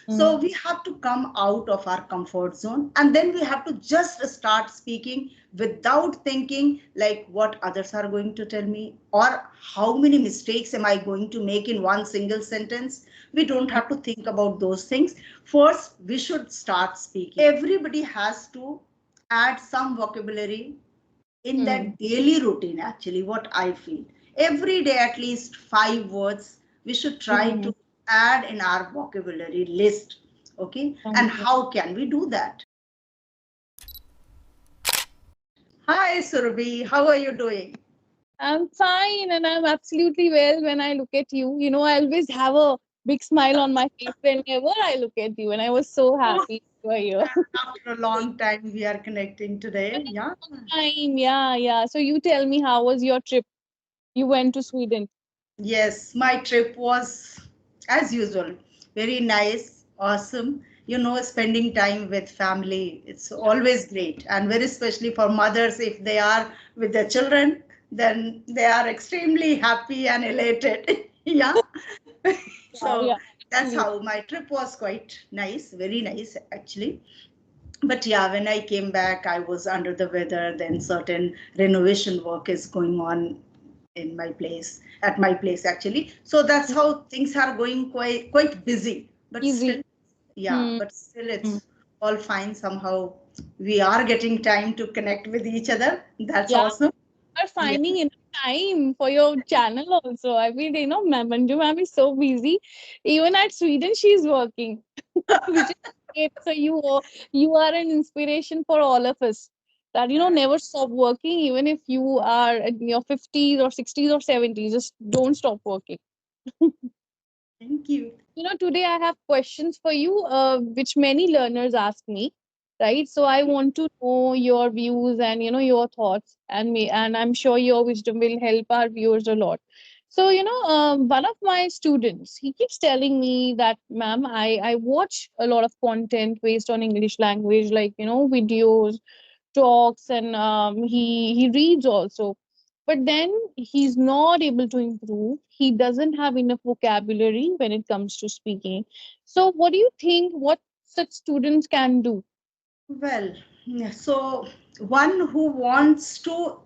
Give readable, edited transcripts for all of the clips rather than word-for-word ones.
So we have to come out of our comfort zone, and then we have to just start speaking without thinking like what others are going to tell me or how many mistakes am I going to make in one single sentence. We don't have to think about those things. First, we should start speaking. Everybody has to add some vocabulary in that daily routine. Actually, what I feel, every day at least 5 words we should try to add in our vocabulary list. Okay, and how can we do that? Hi Surabhi, how are you doing? I'm fine and I'm absolutely well when I look at you. You know, I always have a big smile on my face whenever I look at you, and I was so Oh, happy you were here. after a long time we are connecting today. Yeah. Time, yeah, yeah. So you tell me, how was your trip? You went to Sweden. Yes, my trip was, as usual, very nice, awesome. You know, spending time with family, it's always great. And very especially for mothers, if they are with their children, then they are extremely happy and elated. Yeah. Yeah, So yeah, that's absolutely. how my trip was quite nice, very nice actually. But yeah, when I came back, I was under the weather. Then certain renovation work is going on in my place, at my place actually. So that's how things are going quite busy. But Easy. still, yeah, Hmm. but still it's all fine. Somehow we are getting time to connect with each other. That's Yeah, awesome. are Yeah. finding enough time for your channel also. I mean, Manju ma'am is so busy. Even at Sweden, she's working, which is great. So you are an inspiration for all of us. That never stop working, even if you are in your 50s or 60s or 70s. Just don't stop working. Thank you. Today I have questions for you, which many learners ask me, right? So I want to know your views and your thoughts, and I'm sure your wisdom will help our viewers a lot. So one of my students, he keeps telling me that, ma'am, I watch a lot of content based on English language, like videos, talks, and he reads also, but then he's not able to improve. He doesn't have enough vocabulary when it comes to speaking. So what do you think, what such students can do? Well, yeah, so one who wants to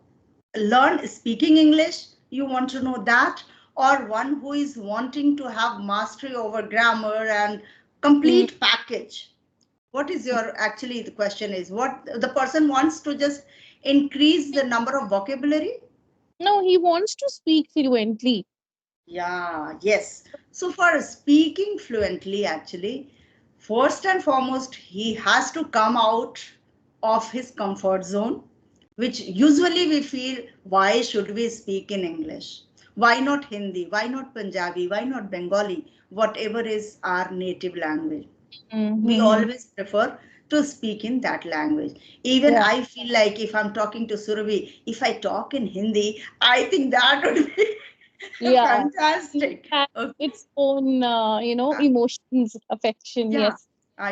learn speaking English, you want to know that, or one who is wanting to have mastery over grammar and Mm. complete package. What is your, actually the question is what the person wants to just increase the number of vocabulary? No, he wants to speak fluently. Yeah, yes. So for speaking fluently, actually, first and foremost, he has to come out of his comfort zone, which usually we feel, why should we speak in English? Why not Hindi? Why not Punjabi? Why not Bengali? Whatever is our native language. We Mm-hmm. always prefer to speak in that language. Even Yeah, I feel like if I'm talking to Surabhi, if I talk in Hindi, I think that would be yeah. It fantastic. has Okay. its own, Uh, emotions, affection. yeah. Yes.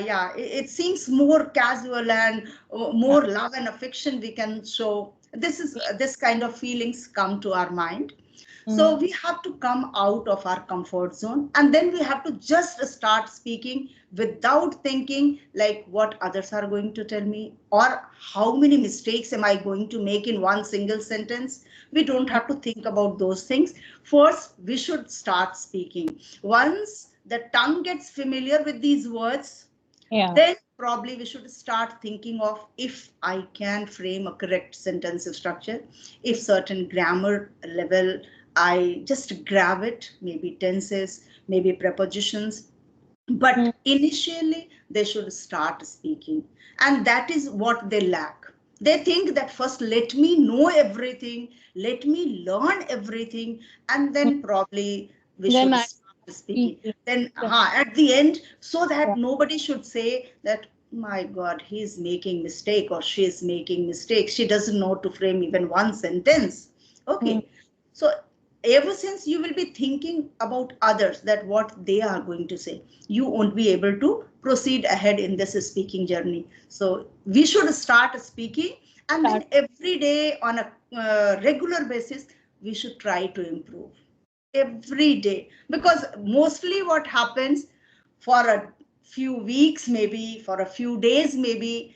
Yeah, it seems more casual and Yeah. more love and affection we can show. This kind of feelings come to our mind. So Mm. we have to come out of our comfort zone, and then we have to just start speaking without thinking like what others are going to tell me or how many mistakes am I going to make in one single sentence. We don't have to think about those things. First, we should start speaking. Once the tongue gets familiar with these words, Yeah. then probably we should start thinking of if I can frame a correct sentence structure, if certain grammar level I just grab it, maybe tenses, maybe prepositions. Mm. But initially, they should start speaking. And that is what they lack. They think that first, let me know everything, let me learn everything, and then probably we Then should I start speaking. speak. Then, Yeah. at the end, so that nobody should say that, my God, he's making mistake or she's making mistake. She doesn't know to frame even one sentence. Mm. Okay. So ever since you will be thinking about others, that what they are going to say, you won't be able to proceed ahead in this speaking journey. So we should start speaking, and Start. then every day on a regular basis we should try to improve every day, because mostly what happens for a few weeks, maybe for a few days, maybe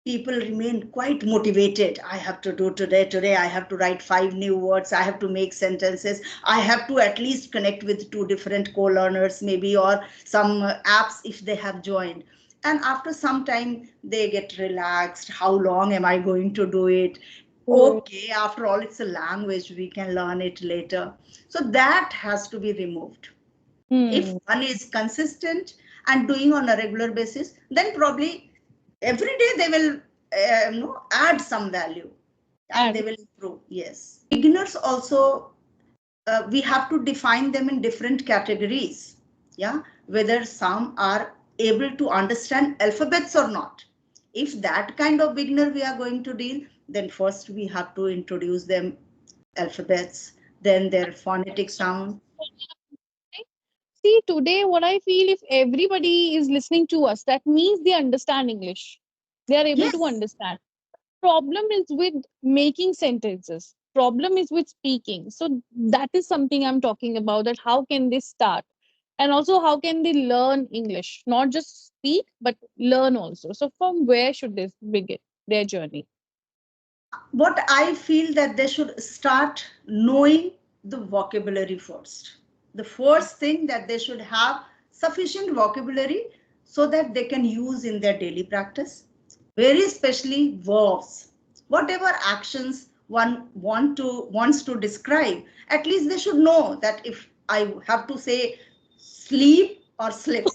people remain quite motivated. I have to do today, I have to write 5 new words, I have to make sentences, I have to at least connect with 2 different co-learners maybe, or some apps if they have joined. And after some time they get relaxed. How long am I going to do it? Right. Okay, after all, it's a language, we can learn it later. So that has to be removed. If Hmm. one is consistent and doing on a regular basis, then probably every day they will add some value and they And will improve. Yes, beginners also, we have to define them in different categories. Yeah, whether some are able to understand alphabets or not. If that kind of beginner we are going to deal, then first we have to introduce them alphabets, then their phonetic sound. see, today, what I feel, if everybody is listening to us, that means they understand English. They are able to Yes. understand. Problem is with making sentences. Problem is with speaking. So that is something I'm talking about. That how can they start, and also how can they learn English? Not just speak, but learn also. So from where should they begin their journey? What I feel that they should start knowing the vocabulary first. The first thing that they should have sufficient vocabulary so that they can use in their daily practice. Very especially verbs. Whatever actions one wants to describe, at least they should know that if I have to say sleep or slip.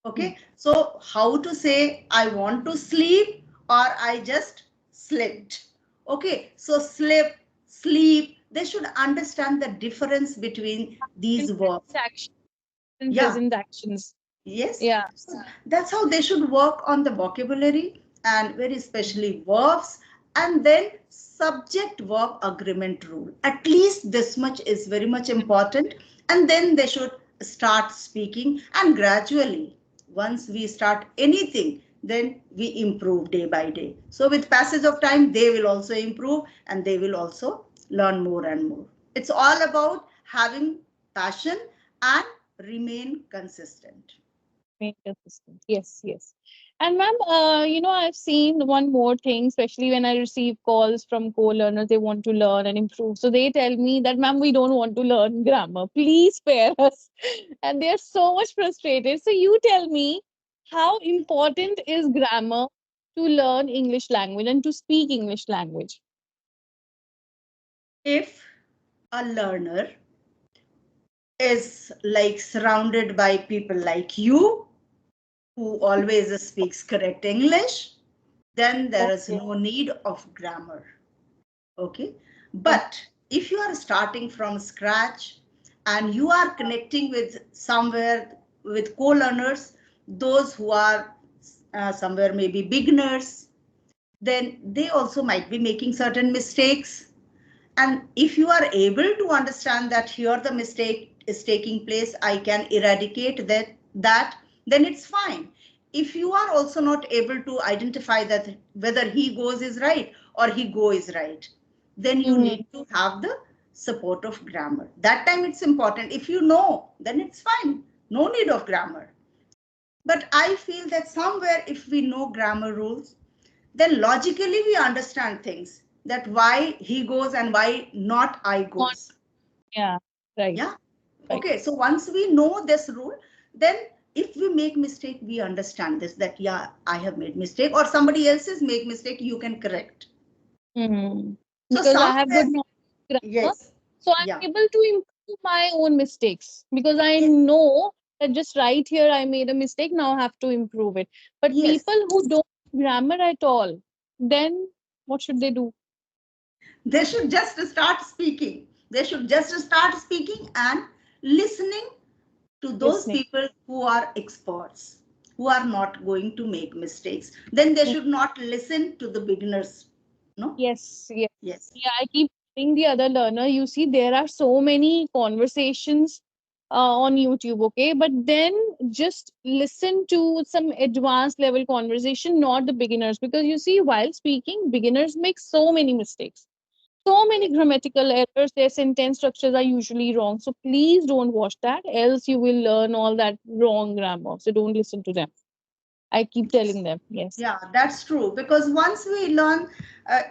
Hmm. Okay, so how to say I want to sleep or I just slept. Okay, so slip, sleep, they should understand the difference between In these present verbs. action and Yeah, present actions. yes. Yeah. So that's how they should work on the vocabulary and very especially verbs, and then subject verb agreement rule. At least this much is very much important. And then they should start speaking, and gradually, once we start anything, then we improve day by day. So with passage of time, they will also improve and they will also learn more and more. It's all about having passion and remain consistent. Remain consistent. Yes, yes. And ma'am, I've seen one more thing, especially when I receive calls from co-learners, they want to learn and improve. So they tell me that, ma'am, we don't want to learn grammar. Please spare us. And they are so much frustrated. So you tell me, how important is grammar to learn English language and to speak English language? If a learner is like surrounded by people like you who always speaks correct English, then there is Okay. no need of grammar. Okay, Okay. but if you are starting from scratch and you are connecting with somewhere with co-learners, those who are somewhere maybe beginners, then they also might be making certain mistakes. And if you are able to understand that here the mistake is taking place, I can eradicate that, then it's fine. If you are also not able to identify that whether he goes is right or he go is right, then you Mhm. need to have the support of grammar. That time it's important. If you know, then it's fine. No need of grammar. But I feel that somewhere if we know grammar rules, then logically we understand things, that why he goes and why not I Not- goes. Yeah, right, Yeah. right. Okay, so once we know this rule, then if we make mistake, we understand this, that yeah, I have made mistake or somebody else's make mistake, you can correct. Hmm. So Because I have good somewhere, knowledge of grammar, yes, so I'm yeah, able to improve my own mistakes because I yes, know that just right here I made a mistake. Now I have to improve it. But yes, people who don't know grammar at all, then what should they do? they should just start speaking. They should just start speaking and listening to those Listening. people who are experts, who are not going to make mistakes. Then they Mm. should not listen to the beginners. No? Yes, yes. Yes. Yeah, I keep telling the other learner, you see, there are so many conversations on YouTube, okay? But then just listen to some advanced level conversation, not the beginners. Because you see, while speaking, beginners make so many mistakes. So many grammatical errors, their sentence structures are usually wrong. So please don't watch that, else you will learn all that wrong grammar. So don't listen to them. I keep telling them, yes. Yeah, that's true. Because once we learn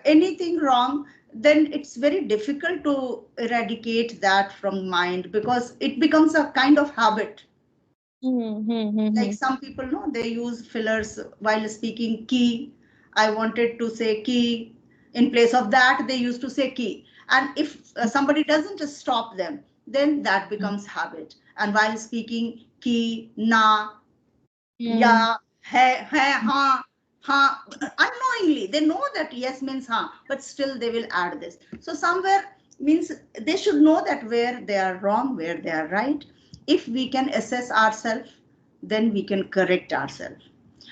anything wrong, then it's very difficult to eradicate that from mind because it becomes a kind of habit. Like Hmm. some people know they use fillers while speaking key. I wanted to say key. In place of that, they used to say key. And if somebody doesn't stop them, then that becomes habit. And while speaking key, na, Mm. yeah, hai, ha, unknowingly, they know that yes means ha, but still they will add this. So somewhere means they should know that where they are wrong, where they are right. If we can assess ourselves, then we can correct ourselves.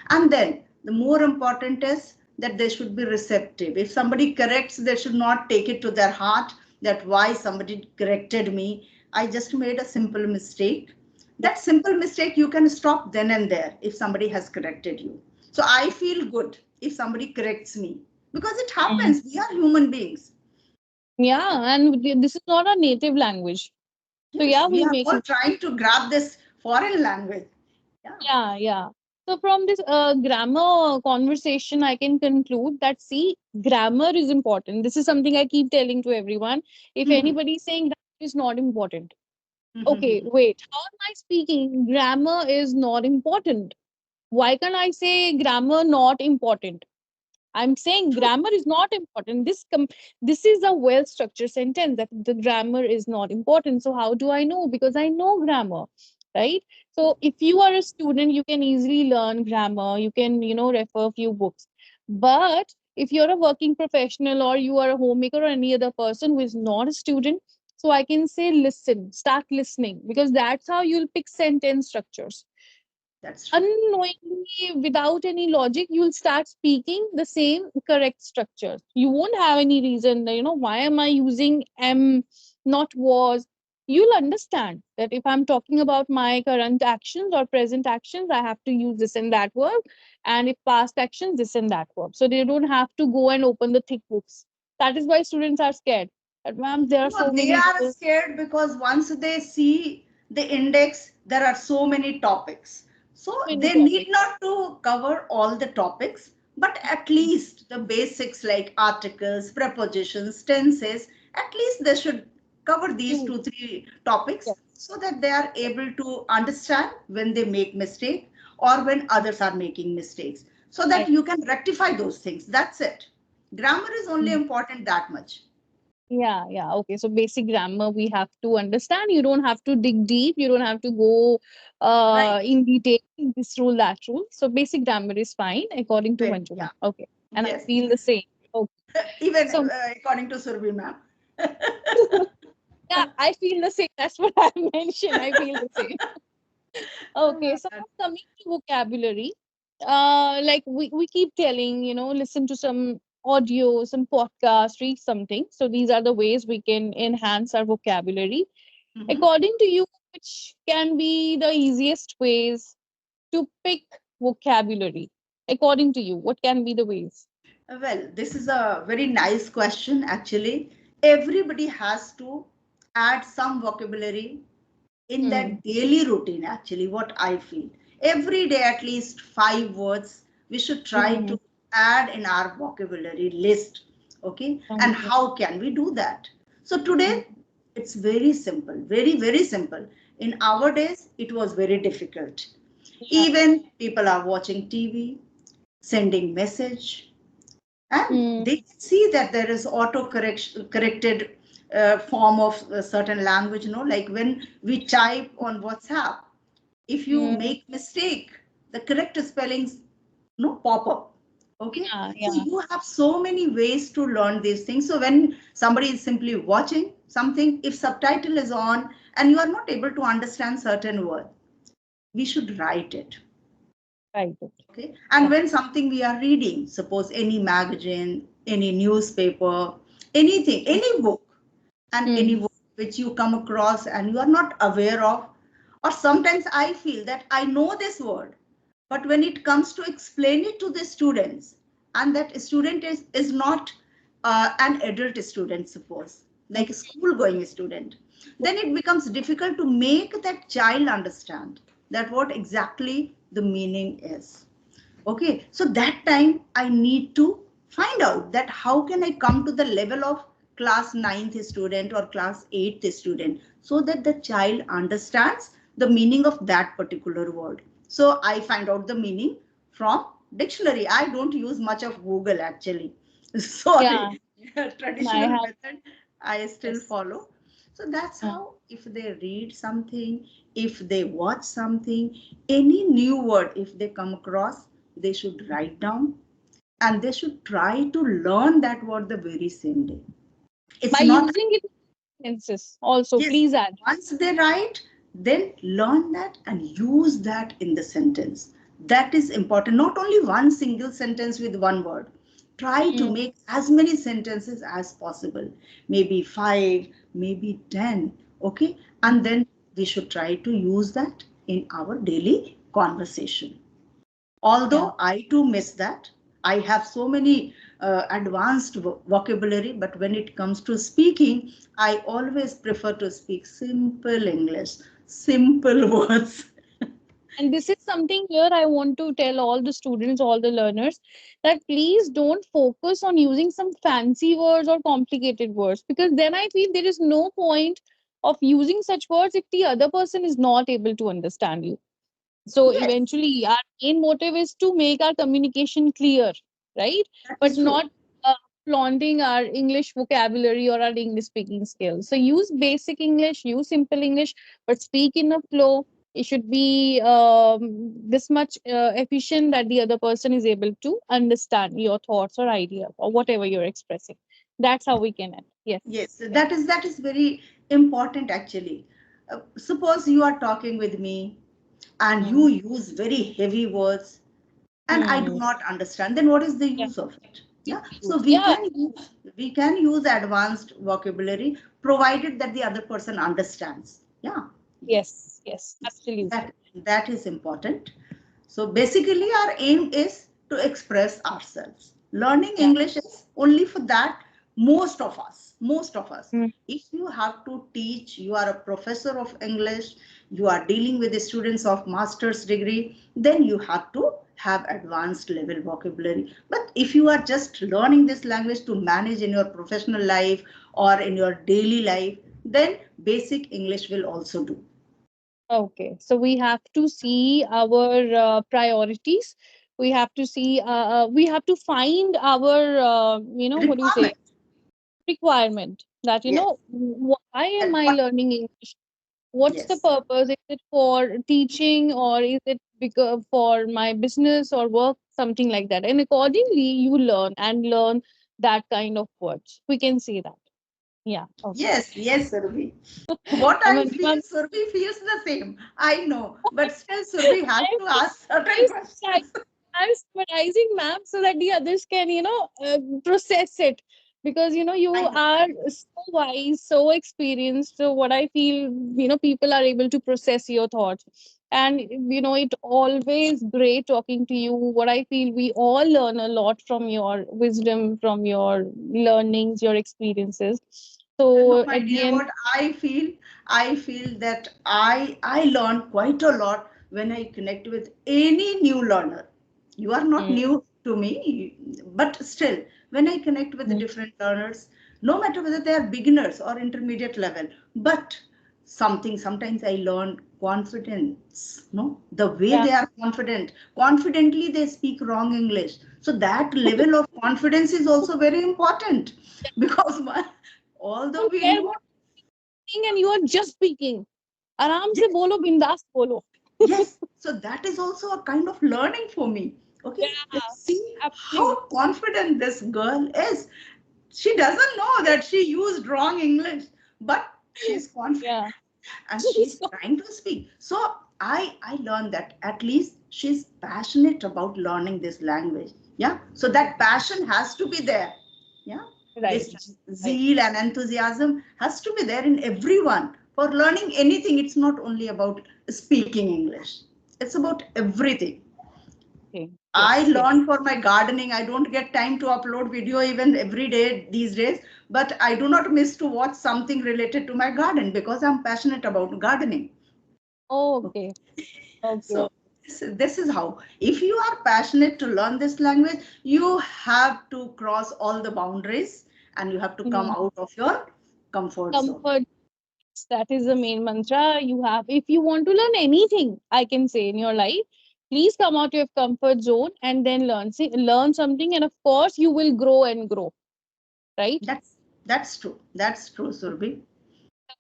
And then the more important is that they should be receptive. If somebody corrects, they should not take it to their heart that why somebody corrected me. I just made a simple mistake. That simple mistake you can stop then and there if somebody has corrected you. So I feel good if somebody corrects me because it Mm. happens. We are human beings. Yeah, and this is not a native language. So Yes, yeah, we we are make all trying to grab this foreign language. Yeah, Yeah, yeah. So from this grammar conversation, I can conclude that see, grammar is important. This is something I keep telling to everyone. If anybody is saying grammar is not important, okay, wait, how am I speaking? Grammar is not important. Why can't I say grammar not important? I'm saying true. grammar is not important. This is a well structured sentence that the grammar is not important. So how do I know? Because I know grammar, right? So if you are a student, you can easily learn grammar. You can refer a few books. But if you're a working professional or you are a homemaker or any other person who is not a student, so I can say listen, start listening because that's how you'll pick sentence structures That's true. unknowingly without any logic you'll start speaking the same correct structures. You won't have any reason that, why am I using am, not was. You'll understand that if I'm talking about my current actions or present actions, I have to use this and that verb, and if past actions, this and that verb. So they don't have to go and open the thick books. That is why students are scared that, ma'am, there are No, so they many are rules, scared because once they see the index, there are so many topics. So many they need topics. not to cover all the topics, but at least the basics like articles, prepositions, tenses, at least they should cover these You, two, three topics yes, so that they are able to understand when they make mistake or when others are making mistakes so that right. you can rectify those things. That's it. Grammar is only important that much. Yeah, yeah. Okay. So basic grammar we have to understand. You don't have to dig deep. You don't have to go Right. in detail in this rule, that rule. So basic grammar is fine according to Very, Manju yeah. ma'am. Okay. And I Yes. feel the same. Okay. Even So according to Surbhi ma'am. yeah, I feel the same. That's what I mentioned. I feel the same. Okay. So now coming to vocabulary, like we keep telling, listen to some audio, some podcast, read something. So these are the ways we can enhance our vocabulary. Mhm. According to you, which can be the easiest ways to pick vocabulary? According to you, what can be the ways? Well, this is a very nice question actually. Everybody has to add some vocabulary in Hmm. their daily routine actually, what I feel. Every day at least 5 words we should try Hmm. to add in our vocabulary list. Okay? And Hmm. how can we do that? So today it's very simple, very, very simple. In our days, it was very difficult. Yeah. Even people are watching TV, sending message, and Hmm. they can see that there is auto correction corrected form of a certain language. Like when we type on WhatsApp, if you Hmm. make mistake, the correct spellings pop up. Okay, Yeah. so Yeah. you have so many ways to learn these things. So when somebody is simply watching something, if subtitle is on and you are not able to understand certain word, we should write it. Right. Okay, and Yeah. when something we are reading, suppose any magazine, any newspaper, anything, any book, and any Hmm. word which you come across and you are not aware of, or sometimes I feel that I know this word, but when it comes to explain it to the students, and that student is not an adult student, suppose, like a school going student, then it becomes difficult to make that child understand that what exactly the meaning is. Okay, so that time I need to find out that how can I come to the level of class ninth student or class 8th student so that the child understands the meaning of that particular word. So I find out the meaning from dictionary. I don't use much of Google actually. Yeah, Sorry, I traditional have. method I still Yes. follow. So that's Yeah. how, if they read something, if they watch something, any new word, if they come across, they should write down and they should try to learn that word the very same day. It's By not, using it in sentences also, yes, please add. once they write, then learn that and use that in the sentence. That is important. Not only one single sentence with one word. Try to Mm. make as many sentences as possible. Maybe five, maybe 10. Okay. And then we should try to use that in our daily conversation. Yeah. Although I too miss that. I have so many advanced vocabulary, but when it comes to speaking, I always prefer to speak simple English, simple words. And this is something here I want to tell all the students, all the learners, that please don't focus on using some fancy words or complicated words, because then I feel there is no point of using such words if the other person is not able to understand you. So Yes, eventually, our main motive is to make our communication clear, right? that But is true. not flaunting our English vocabulary or our English speaking skills. So use basic English, use simple English, but speak in a flow. It should be this much efficient that the other person is able to understand your thoughts or idea or whatever you're expressing. That's how we can end. Yes. Yes, Yeah. that is very important actually. Suppose you are talking with me and you Mm. use very heavy words and I do Mm. not understand, then what is the Yeah. use of it? Yeah, so Yeah. we can use advanced vocabulary provided that the other person understands. Yeah, Yes. Yes. Absolutely. that is important. So basically, our aim is to express ourselves. Learning Yeah. English is only for that. Most of us. Mm. If you have to teach, you are a professor of English, you are dealing with the students of master's degree, then you have to have advanced level vocabulary. But if you are just learning this language to manage in your professional life or in your daily life, then basic English will also do. Okay, so we have to see our priorities. We have to see, we have to find our, what do you say, Requirement. requirement that, Yes. why am That I what? learning English? What's the Yes. purpose? Is it for teaching or is it because for my business or work, something like that? And accordingly, you learn and learn that kind of words. We can see that. Yeah, okay. Yes, yes, Surabhi. What I'm I a, feel, Surabhi feels the same. I know, but still, Surabhi has to ask certain I'm questions. I'm summarizing, ma'am, so that the others can, process it. Because, you I know. are so wise, so experienced. So, what I feel, people are able to process your thoughts. And, it always great talking to you. What I feel, we all learn a lot from your wisdom, from your learnings, your experiences. No, So, my at the dear, end, what I feel that I learn quite a lot when I connect with any new learner. You are not mm, new to me, but still, when I connect with the mm, different learners, no matter whether they are beginners or intermediate level, but sometimes I learn confidence, no, the way yeah. they are confidently they speak wrong English. So that level of confidence is also very important because although Don't we care know, what you're saying and you are just speaking. आराम से yes, बोलो, बिंदास बोलो. yes, so that is also a kind of learning for me. Okay, Yeah, let's see absolutely. how confident this girl is. She doesn't know that she used wrong English, but she's confident Yeah. and she's trying to speak. So I learned that at least she's passionate about learning this language. Yeah, so that passion has to be there. Yeah, Right. this Right. zeal and enthusiasm has to be there in everyone for learning anything. It's not only about speaking English, it's about everything. Okay. I Yes. learn Yes. for my gardening. I don't get time to upload video even every day these days, but I do not miss to watch something related to my garden because I'm passionate about gardening. Oh, okay. Okay. So this is how. If you are passionate to learn this language, you have to cross all the boundaries and you have to come Mhm. out of your comfort zone. Comfort. That is the main mantra you have. If you want to learn anything, I can say in your life, please come out your comfort zone and then learn. See, learn something, and of course, you will grow and grow. Right? That's true. That's true, Surbi.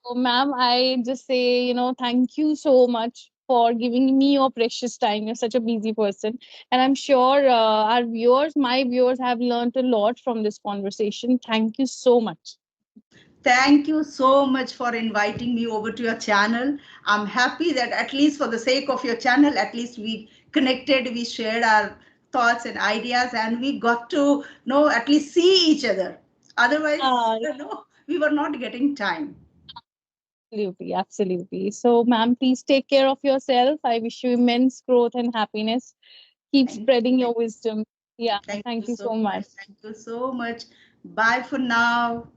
So, ma'am, I just say, thank you so much for giving me your precious time. You're such a busy person. And I'm sure my viewers have learned a lot from this conversation. Thank you so much. Thank you so much for inviting me over to your channel. I'm happy that at least for the sake of your channel, at least we connected, we shared our thoughts and ideas, and we got to know at least see each other. Otherwise, Uh, we were not getting time. Absolutely, absolutely. So, ma'am, please take care of yourself. I wish you immense growth and happiness. Keep Thank spreading you. your wisdom. Yeah, Thank you thank you so so much. much. Thank you so much. Bye for now.